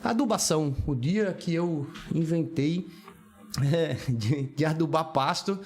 adubação, o dia que eu inventei de adubar pasto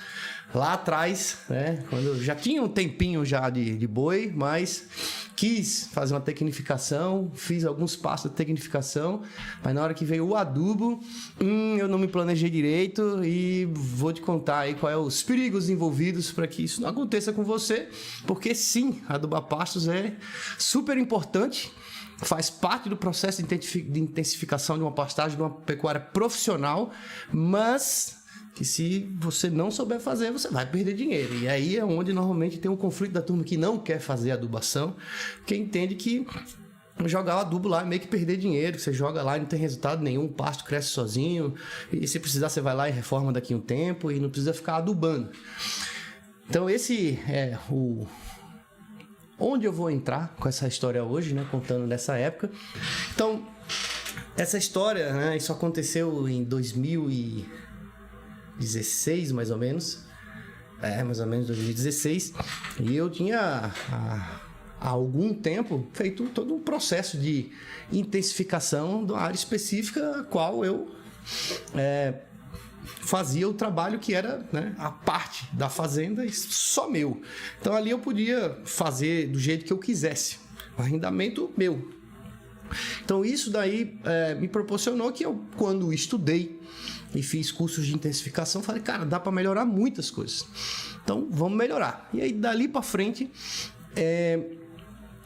lá atrás, né? Quando eu já tinha um tempinho já de boi, mas quis fazer uma tecnificação, fiz alguns passos de tecnificação, mas na hora que veio o adubo, eu não me planejei direito e vou te contar aí quais os perigos envolvidos para que isso não aconteça com você, porque sim, adubar pastos é super importante. Faz parte do processo de intensificação de uma pastagem, de uma pecuária profissional, mas que se você não souber fazer, você vai perder dinheiro. E aí é onde normalmente tem um conflito da turma que não quer fazer adubação, que entende que jogar o adubo lá é meio que perder dinheiro, você joga lá e não tem resultado nenhum, o pasto cresce sozinho, e se precisar você vai lá e reforma daqui a um tempo e não precisa ficar adubando. Então esse é onde eu vou entrar com essa história hoje, né, contando dessa época. Então, essa história, né, isso aconteceu em 2016, mais ou menos. Mais ou menos 2016. E eu tinha, há algum tempo, feito todo um processo de intensificação de uma área específica, a qual eu fazia o trabalho que era, né, a parte da fazenda e só meu. Então ali eu podia fazer do jeito que eu quisesse, o arrendamento meu. Então isso daí me proporcionou que eu, quando estudei e fiz cursos de intensificação, falei, cara, dá para melhorar muitas coisas. Então vamos melhorar. E aí dali para frente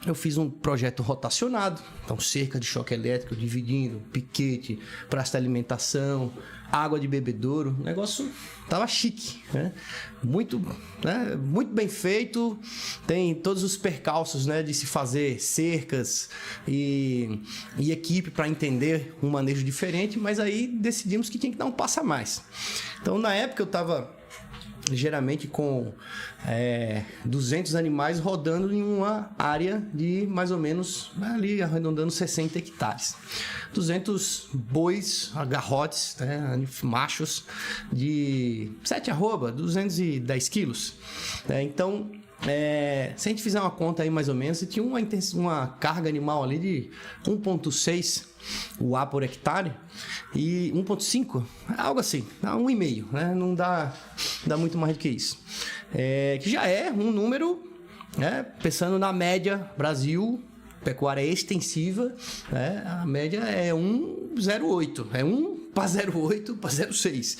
eu fiz um projeto rotacionado, então cerca de choque elétrico, dividindo, piquete, praça de alimentação, água de bebedouro, o negócio tava chique, né? Muito bem feito, tem todos os percalços, né, de se fazer cercas e equipe para entender um manejo diferente, mas aí decidimos que tinha que dar um passo a mais. Então na época eu estava geralmente com 200 animais rodando em uma área de mais ou menos, ali arredondando 60 hectares. 200 bois, garrotes, né, machos de 7 210 quilos. Então, se a gente fizer uma conta aí mais ou menos, tinha uma carga animal ali de 1,6 UA por hectare e 1,5, algo assim, dá 1,5, né? Não dá muito mais do que isso. Que já é um número, né? Pensando na média Brasil, pecuária extensiva, né? A média é 1,08, é 1 para 0,8 para 0,6.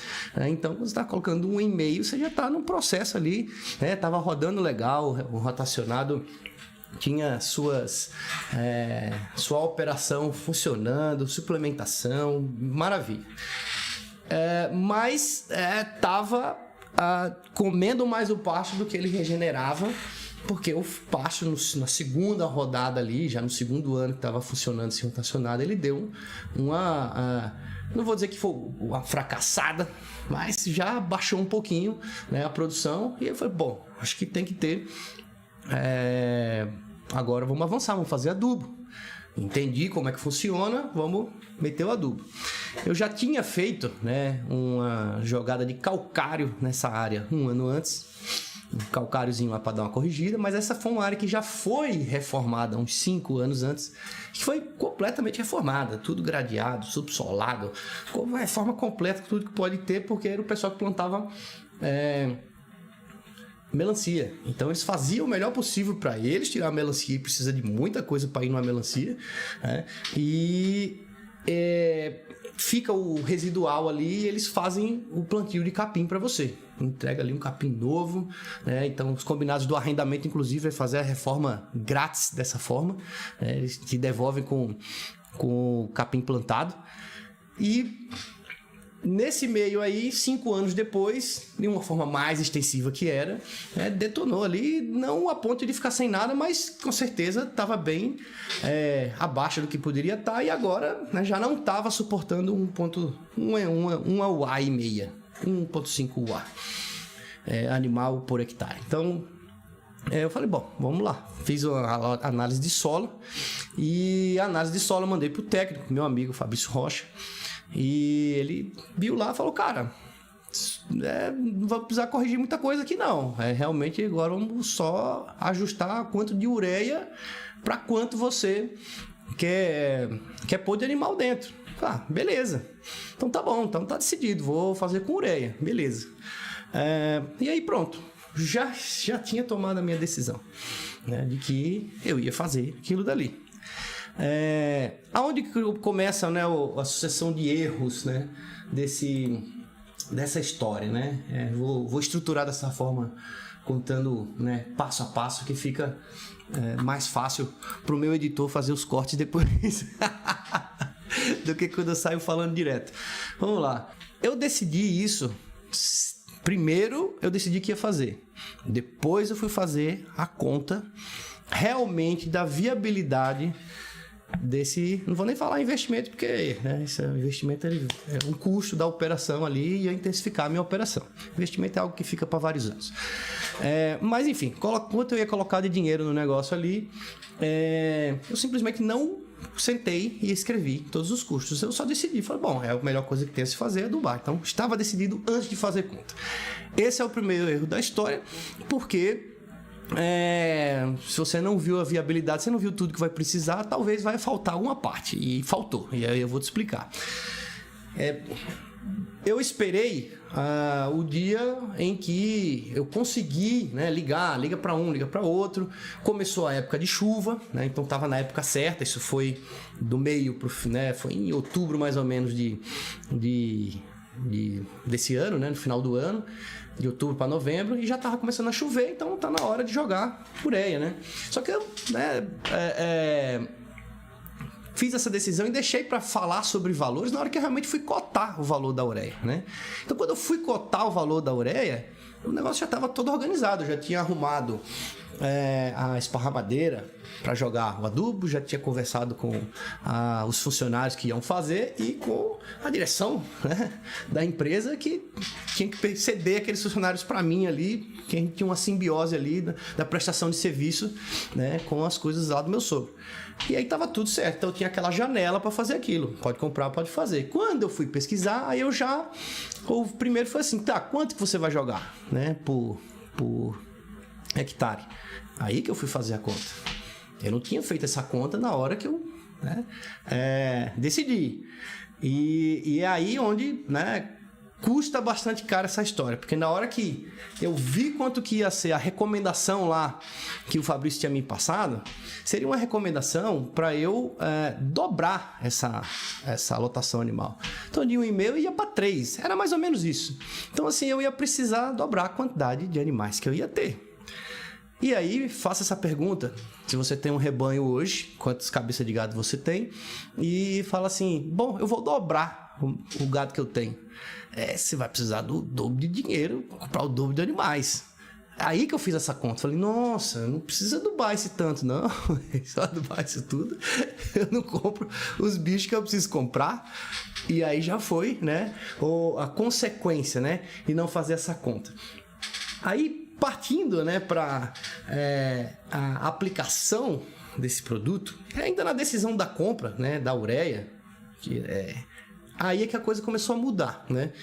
Então, você está colocando 1,5, você já está num processo ali, né? Tava rodando legal, o rotacionado tinha sua operação funcionando, suplementação, maravilha. Mas estava comendo mais o pasto do que ele regenerava, porque o pasto na segunda rodada ali, já no segundo ano que estava funcionando esse rotacionado, ele deu não vou dizer que foi uma fracassada, mas já baixou um pouquinho, né, a produção, e eu falei, bom, acho que tem que ter... agora vamos avançar, vamos fazer adubo. Entendi como é que funciona, vamos meter o adubo. Eu já tinha feito, né, uma jogada de calcário nessa área um ano antes, um calcáriozinho lá para dar uma corrigida, mas essa foi uma área que já foi reformada uns 5 anos antes, que foi completamente reformada, tudo gradeado, subsolado, com uma reforma completa, tudo que pode ter, porque era o pessoal que plantava melancia. Então eles faziam o melhor possível para eles tirar a melancia, e precisa de muita coisa para ir numa melancia, né? E fica o residual ali e eles fazem o plantio de capim para você. Entrega ali um capim novo, né? Então os combinados do arrendamento, inclusive, é fazer a reforma grátis dessa forma, né? Eles te devolvem com o capim plantado. E nesse meio aí, 5 anos depois, de uma forma mais extensiva que era, detonou ali, não a ponto de ficar sem nada, mas com certeza estava bem abaixo do que poderia estar, e agora, né, já não estava suportando 1 UA e meia, 1,5 UA animal por hectare. Então, eu falei, bom, vamos lá. Fiz a análise de solo, e a análise de solo eu mandei para o técnico, meu amigo Fabrício Rocha. E ele viu lá e falou, cara, não vai precisar corrigir muita coisa aqui não. Realmente agora vamos só ajustar quanto de ureia para quanto você quer pôr de animal dentro. Ah, beleza. Então tá bom, então tá decidido, vou fazer com ureia, beleza. E aí pronto, já tinha tomado a minha decisão, né, de que eu ia fazer aquilo dali. Aonde que começa, né, a sucessão de erros, né, dessa história, né? Vou estruturar dessa forma, contando, né, passo a passo, que fica mais fácil para o meu editor fazer os cortes depois do que quando eu saio falando direto. Vamos lá. Eu decidi isso. Primeiro eu decidi que ia fazer. Depois eu fui fazer a conta realmente da viabilidade desse... Não vou nem falar investimento, porque, né, esse investimento é um custo da operação ali e ia intensificar a minha operação. Investimento é algo que fica para vários anos. Mas enfim, quanto eu ia colocar de dinheiro no negócio ali, eu simplesmente não sentei e escrevi todos os custos. Eu só decidi, falei, bom, a melhor coisa que tem a se fazer é adubar. Então, estava decidido antes de fazer conta. Esse é o primeiro erro da história, porque se você não viu a viabilidade, você não viu tudo que vai precisar, talvez vai faltar uma parte. E faltou. E aí eu vou te explicar. Eu esperei o dia em que eu consegui, né, liga para um, liga para outro. Começou a época de chuva, né, então estava na época certa. Isso foi do meio pro, né, foi em outubro mais ou menos desse ano, né, no final do ano, de outubro para novembro, e já estava começando a chover, então tá na hora de jogar ureia, né? Só que eu, né, fiz essa decisão e deixei para falar sobre valores na hora que eu realmente fui cotar o valor da ureia, né? Então, quando eu fui cotar o valor da ureia, o negócio já estava todo organizado. Eu já tinha arrumado a esparramadeira para jogar o adubo, já tinha conversado com os funcionários que iam fazer e com a direção, né, da empresa, que tinha que ceder aqueles funcionários para mim ali, que a gente tinha uma simbiose ali da prestação de serviço, né, com as coisas lá do meu sogro. E aí tava tudo certo, então eu tinha aquela janela para fazer aquilo, pode comprar, pode fazer. Quando eu fui pesquisar, aí o primeiro foi assim, tá, quanto que você vai jogar, né, por hectare? Aí que eu fui fazer a conta. Eu não tinha feito essa conta na hora que eu, né, decidi. E é aí onde, né, custa bastante caro essa história, porque na hora que eu vi quanto que ia ser a recomendação lá que o Fabrício tinha me passado, seria uma recomendação para eu dobrar essa lotação animal. Então, de 1,5 ia para 3, era mais ou menos isso. Então, assim, eu ia precisar dobrar a quantidade de animais que eu ia ter. E aí, faça essa pergunta, se você tem um rebanho hoje, quantas cabeças de gado você tem, e fala assim, bom, eu vou dobrar o gado que eu tenho. Você vai precisar do dobro de dinheiro, comprar o dobro de animais. Aí que eu fiz essa conta, falei, nossa, não precisa adubar esse tanto, não, só adubar isso tudo, eu não compro os bichos que eu preciso comprar. E aí já foi, né, a consequência, né, de não fazer essa conta. Aí, partindo, né, para a aplicação desse produto, ainda na decisão da compra, né, da ureia, aí é que a coisa começou a mudar, né?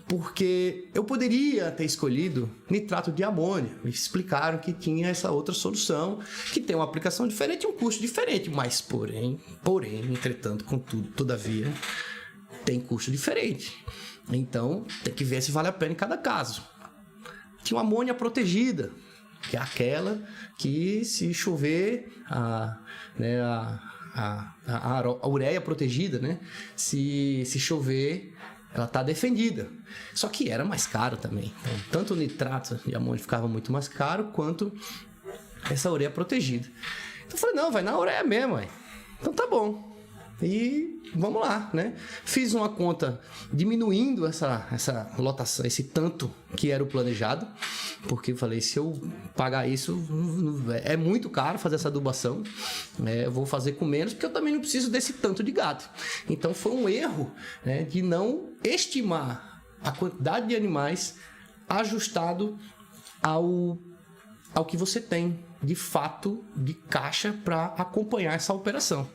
Porque eu poderia ter escolhido nitrato de amônio. Me explicaram que tinha essa outra solução, que tem uma aplicação diferente e um custo diferente, mas porém, entretanto, contudo, todavia, tem custo diferente. Então, tem que ver se vale a pena em cada caso. Tinha uma amônia protegida, que é aquela que, se chover, a ureia protegida, né? Se chover, ela está defendida. Só que era mais caro também. Então, tanto o nitrato de amônio ficava muito mais caro, quanto essa ureia protegida. Então eu falei, não, vai na ureia mesmo, aí. Então tá bom. E vamos lá, né? Fiz uma conta diminuindo essa lotação, esse tanto que era o planejado, porque eu falei, se eu pagar isso, é muito caro fazer essa adubação, eu vou fazer com menos, porque eu também não preciso desse tanto de gado. Então foi um erro, né, de não estimar a quantidade de animais ajustado ao que você tem, de fato, de caixa para acompanhar essa operação.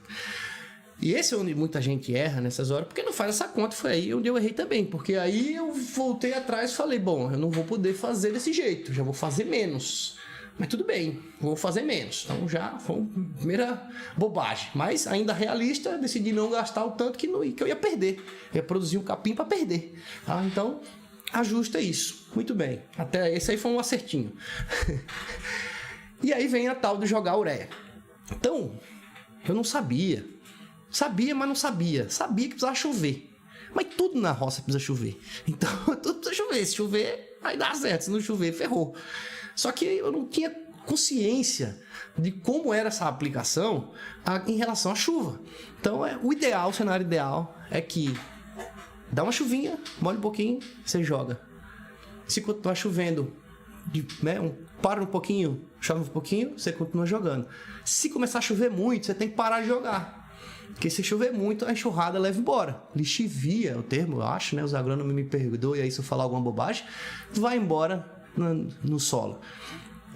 E esse é onde muita gente erra nessas horas, porque não faz essa conta. Foi aí onde eu errei também, porque aí eu voltei atrás e falei, bom, eu não vou poder fazer desse jeito, já vou fazer menos. Mas tudo bem, vou fazer menos. Então já foi uma primeira bobagem. Mas ainda realista, decidi não gastar o tanto que eu ia perder. Eu ia produzir um capim para perder. Tá? Então, ajusta isso. Muito bem. Até esse aí foi um acertinho. E aí vem a tal de jogar ureia. Então, eu não sabia. Sabia, mas não sabia. Sabia que precisava chover. Mas tudo na roça precisa chover. Então, tudo precisa chover. Se chover, vai dar certo. Se não chover, ferrou. Só que eu não tinha consciência de como era essa aplicação em relação à chuva. Então, o cenário ideal é que dá uma chuvinha, molha um pouquinho, você joga. Se continuar chovendo, para um pouquinho, chove um pouquinho, você continua jogando. Se começar a chover muito, você tem que parar de jogar. Porque se chover muito, a enxurrada leva embora. Lixivia é o termo, eu acho, né? Os agrônomos me perdoem aí se eu falar alguma bobagem. Vai embora no solo.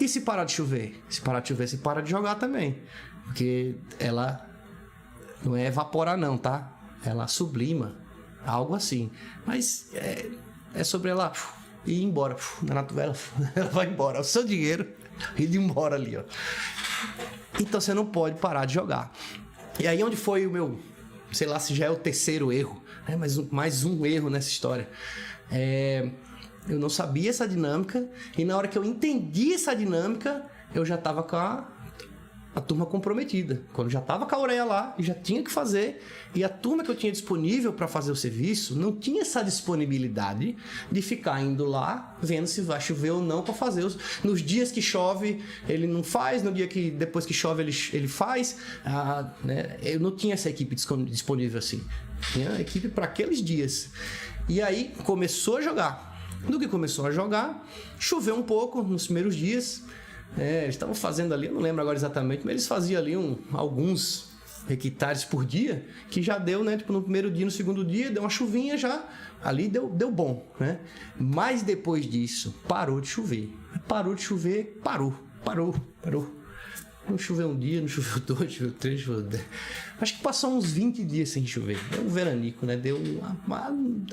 E se parar de chover? Se parar de chover, você para de jogar também. Porque ela não é evaporar não, tá? Ela sublima. Algo assim. Mas é sobre ela ir embora. Na natureza, ela vai embora. O seu dinheiro ir embora ali, ó. Então você não pode parar de jogar. E aí onde foi o meu... Sei lá se já é o terceiro erro. Mais um erro nessa história. Eu não sabia essa dinâmica, e na hora que eu entendi essa dinâmica, eu já estava com a turma comprometida. Quando já estava com a ureia lá, e já tinha que fazer, e a turma que eu tinha disponível para fazer o serviço não tinha essa disponibilidade de ficar indo lá, vendo se vai chover ou não para fazer. Nos dias que chove, ele não faz, no dia que depois que chove, ele faz. Né? Eu não tinha essa equipe disponível assim. Tinha equipe para aqueles dias. E aí começou a jogar. Do que começou a jogar, choveu um pouco nos primeiros dias. Eles estavam fazendo ali, eu não lembro agora exatamente, mas eles faziam ali alguns hectares por dia, que já deu, né? Tipo, no primeiro dia, no segundo dia, deu uma chuvinha já, ali deu bom, né? Mas depois disso, parou de chover. Parou. Não choveu um dia, não choveu 2, choveu 3, choveu 10. Acho que passou uns 20 dias sem chover. Deu um veranico, né?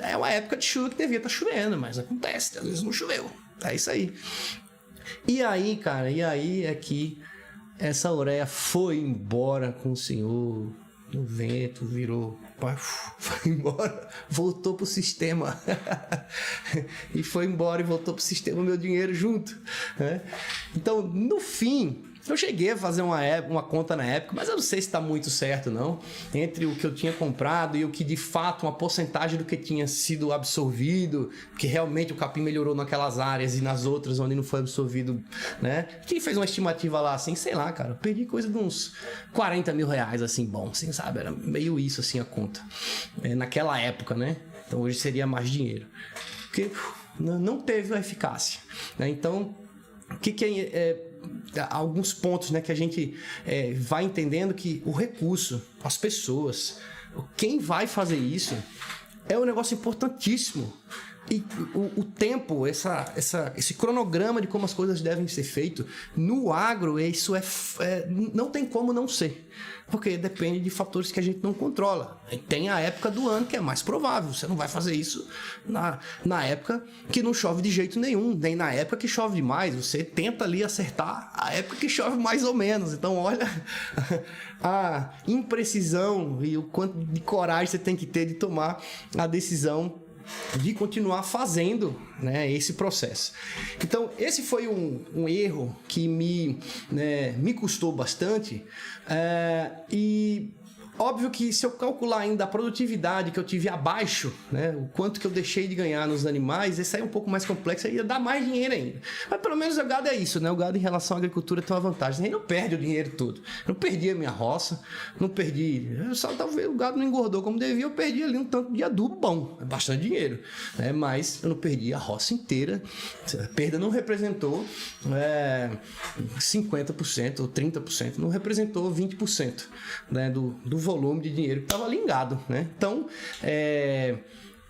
É uma época de chuva que devia estar chovendo, mas acontece, às vezes não choveu. É isso aí. E aí, cara, é que essa ureia foi embora com o senhor. O vento virou, foi embora, voltou pro sistema. E foi embora e voltou pro sistema, meu dinheiro junto, né? Então, no fim, eu cheguei a fazer uma conta na época, mas eu não sei se está muito certo, não. Entre o que eu tinha comprado e o que, de fato, uma porcentagem do que tinha sido absorvido, que realmente o capim melhorou naquelas áreas e nas outras onde não foi absorvido, né? Quem fez uma estimativa lá, assim, sei lá, cara, eu perdi coisa de uns 40 mil reais, assim, bom, assim, sabe? Era meio isso, assim, a conta. Naquela época, né? Então, hoje seria mais dinheiro. Porque não teve a eficácia, né? Então, o que alguns pontos, né, que a gente vai entendendo que o recurso, as pessoas, quem vai fazer isso é um negócio importantíssimo. E o tempo, esse cronograma de como as coisas devem ser feitas, no agro, isso não tem como não ser. Porque depende de fatores que a gente não controla. E tem a época do ano que é mais provável. Você não vai fazer isso na época que não chove de jeito nenhum, nem na época que chove demais. Você tenta ali acertar a época que chove mais ou menos. Então, olha a imprecisão e o quanto de coragem você tem que ter de tomar a decisão de continuar fazendo, né, esse processo. Então, esse foi um erro que me custou bastante, e óbvio que se eu calcular ainda a produtividade que eu tive abaixo, né, o quanto que eu deixei de ganhar nos animais, esse aí é um pouco mais complexo, aí ia dar mais dinheiro ainda. Mas pelo menos o gado é isso, né? O gado em relação à agricultura tem uma vantagem. Ele não perde o dinheiro todo. Eu não perdi a minha roça, não perdi... Só talvez o gado não engordou como devia, eu perdi ali um tanto de adubo bom. É bastante dinheiro, né? Mas eu não perdi a roça inteira. A perda não representou 50% ou 30%, não representou 20%, né, do volume de dinheiro que estava ligado, né? Então,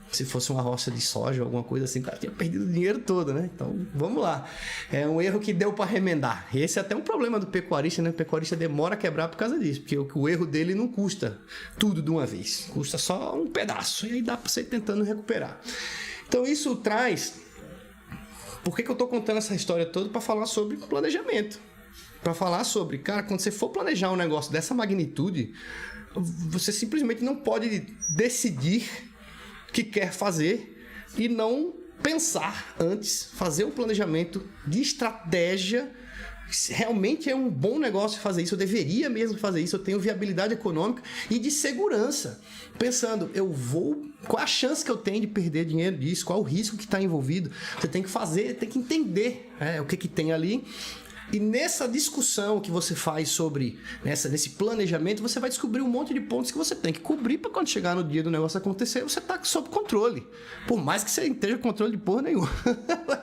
se fosse uma roça de soja, alguma coisa assim, o cara tinha perdido o dinheiro todo, né? Então, vamos lá. É um erro que deu para remendar. Esse é até um problema do pecuarista, né? O pecuarista demora a quebrar por causa disso, porque o erro dele não custa tudo de uma vez, custa só um pedaço, e aí dá para você ir tentando recuperar. Então, isso traz Por que eu tô contando essa história toda? Para falar sobre planejamento. Para falar sobre, cara, quando você for planejar um negócio dessa magnitude, você simplesmente não pode decidir que quer fazer e não pensar antes, fazer um planejamento de estratégia. Realmente é um bom negócio fazer isso, eu deveria mesmo fazer isso, eu tenho viabilidade econômica e de segurança. Pensando, qual a chance que eu tenho de perder dinheiro disso, qual o risco que está envolvido. Você tem que fazer, tem que entender o que tem ali. E nessa discussão que você faz sobre, nesse planejamento, você vai descobrir um monte de pontos que você tem que cobrir para quando chegar no dia do negócio acontecer, você tá sob controle. Por mais que você não esteja controle de porra nenhuma.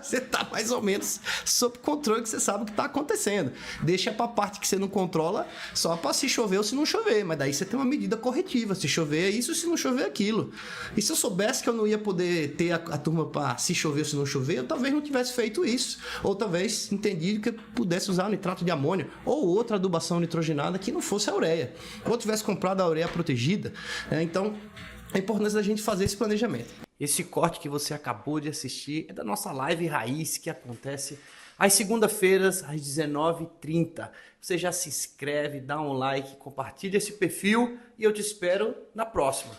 Você tá mais ou menos sob controle, que você sabe o que tá acontecendo. Deixa pra parte que você não controla só para se chover ou se não chover. Mas daí você tem uma medida corretiva. Se chover é isso, se não chover é aquilo. E se eu soubesse que eu não ia poder ter a turma para se chover ou se não chover, eu talvez não tivesse feito isso. Ou talvez entendido que eu pudesse usar nitrato de amônio ou outra adubação nitrogenada que não fosse a ureia, ou tivesse comprado a ureia protegida. Então, é importante a gente fazer esse planejamento. Esse corte que você acabou de assistir é da nossa live raiz que acontece às segunda-feiras, às 19h30. Você já se inscreve, dá um like, compartilha esse perfil e eu te espero na próxima.